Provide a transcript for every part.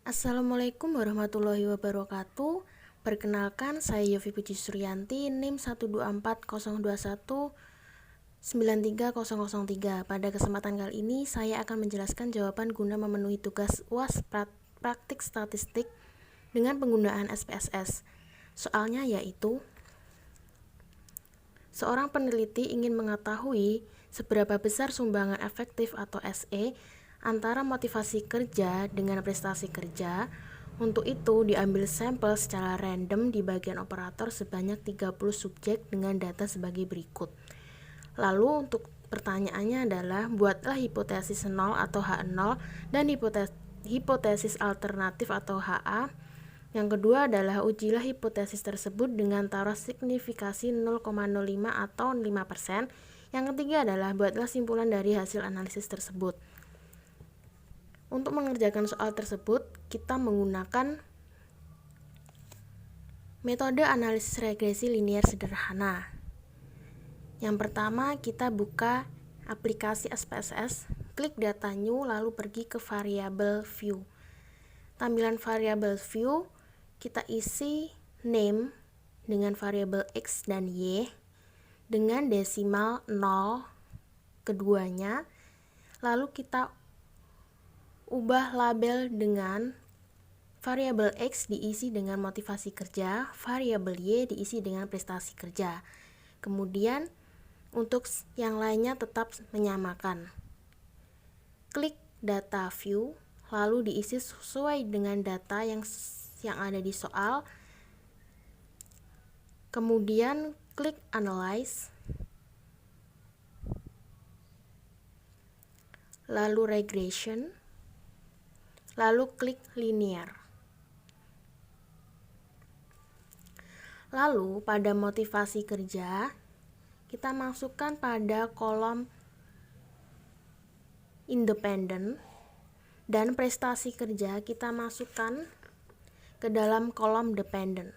Assalamualaikum warahmatullahi wabarakatuh. Perkenalkan, saya Yofi Puji Suryanti, NIM 12402193003. Pada kesempatan kali ini, saya akan menjelaskan jawaban guna memenuhi tugas UAS praktik statistik dengan penggunaan SPSS. Soalnya yaitu, seorang peneliti ingin mengetahui seberapa besar sumbangan efektif atau SE antara motivasi kerja dengan prestasi kerja. Untuk itu, diambil sampel secara random di bagian operator sebanyak 30 subjek dengan data sebagai berikut. Lalu untuk pertanyaannya adalah, buatlah hipotesis 0 atau H0 dan hipotesis alternatif atau HA. Yang kedua adalah, ujilah hipotesis tersebut dengan taruh signifikasi 0,05 atau 5%. Yang ketiga adalah, buatlah simpulan dari hasil analisis tersebut. Untuk mengerjakan soal tersebut, kita menggunakan metode analisis regresi linear sederhana. Yang pertama, kita buka aplikasi SPSS, klik data new, lalu pergi ke variabel view. Tampilan variabel view, kita isi name dengan variabel X dan Y dengan desimal 0 keduanya, lalu kita ubah label dengan variabel X diisi dengan motivasi kerja, variabel Y diisi dengan prestasi kerja. Kemudian untuk yang lainnya tetap menyamakan. Klik data view, lalu diisi sesuai dengan data yang ada di soal. Kemudian klik analyze, lalu regression, lalu klik linear. Lalu pada motivasi kerja, kita masukkan pada kolom independen, dan prestasi kerja kita masukkan ke dalam kolom dependen.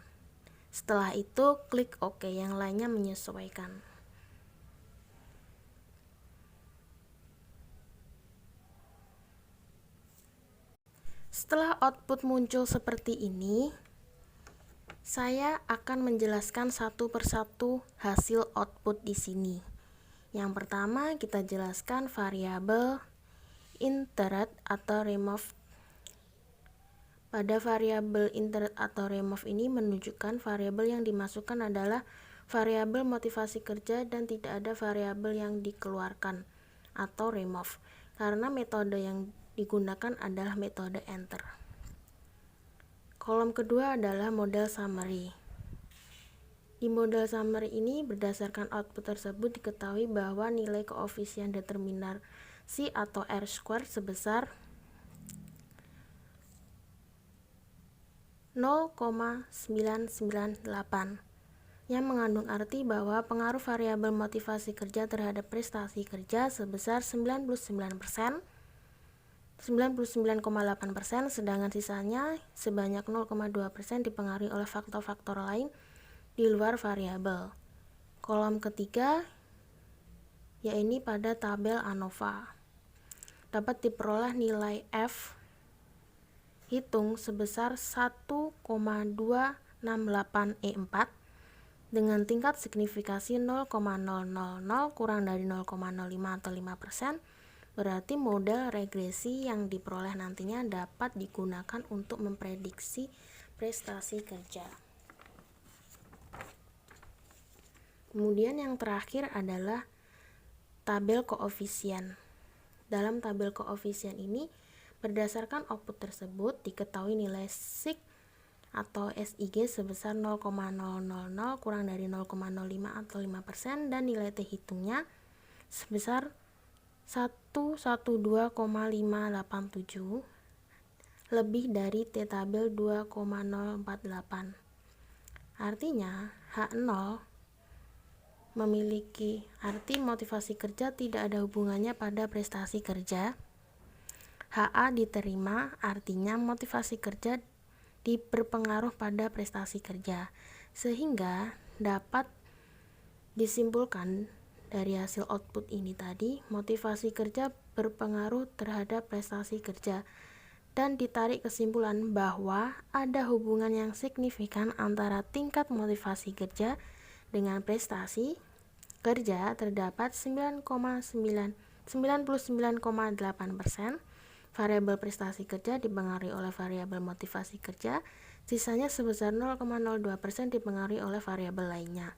Setelah itu klik OK, yang lainnya menyesuaikan. Setelah output muncul seperti ini, saya akan menjelaskan satu persatu hasil output di sini. Yang pertama, kita jelaskan variabel insert atau remove. Pada variabel insert atau remove ini menunjukkan variabel yang dimasukkan adalah variabel motivasi kerja dan tidak ada variabel yang dikeluarkan atau remove, karena metode yang digunakan adalah metode enter. Kolom kedua adalah model summary. Di model summary ini, berdasarkan output tersebut diketahui bahwa nilai koefisien determinasi atau R-square sebesar 0,998, yang mengandung arti bahwa pengaruh variabel motivasi kerja terhadap prestasi kerja sebesar 99%, 99,8%, sedangkan sisanya sebanyak 0,2% dipengaruhi oleh faktor-faktor lain di luar variabel. Kolom ketiga, yaitu pada tabel ANOVA, dapat diperoleh nilai F hitung sebesar 1,268E4 dengan tingkat signifikasi 0,000 kurang dari 0,05 atau 5%. Berarti model regresi yang diperoleh nantinya dapat digunakan untuk memprediksi prestasi kerja. Kemudian yang terakhir adalah tabel koefisien. Dalam tabel koefisien ini, berdasarkan output tersebut diketahui nilai sig atau SIG sebesar 0,000 kurang dari 0,05 atau 5% dan nilai T hitungnya sebesar 112,587 lebih dari T tabel 2,048. Artinya H0 memiliki arti motivasi kerja tidak ada hubungannya pada prestasi kerja. HA diterima artinya motivasi kerja berpengaruh pada prestasi kerja, sehingga dapat disimpulkan dari hasil output ini tadi, motivasi kerja berpengaruh terhadap prestasi kerja, dan ditarik kesimpulan bahwa ada hubungan yang signifikan antara tingkat motivasi kerja dengan prestasi kerja. Terdapat 99,8% variabel prestasi kerja dipengaruhi oleh variabel motivasi kerja, sisanya sebesar 0,02% dipengaruhi oleh variabel lainnya.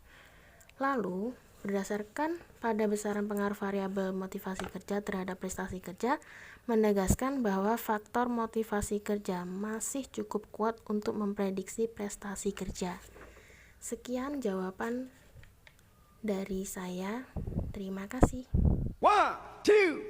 Lalu, berdasarkan pada besaran pengaruh variabel motivasi kerja terhadap prestasi kerja, menegaskan bahwa faktor motivasi kerja masih cukup kuat untuk memprediksi prestasi kerja. Sekian jawaban dari saya. Terima kasih. 1, 2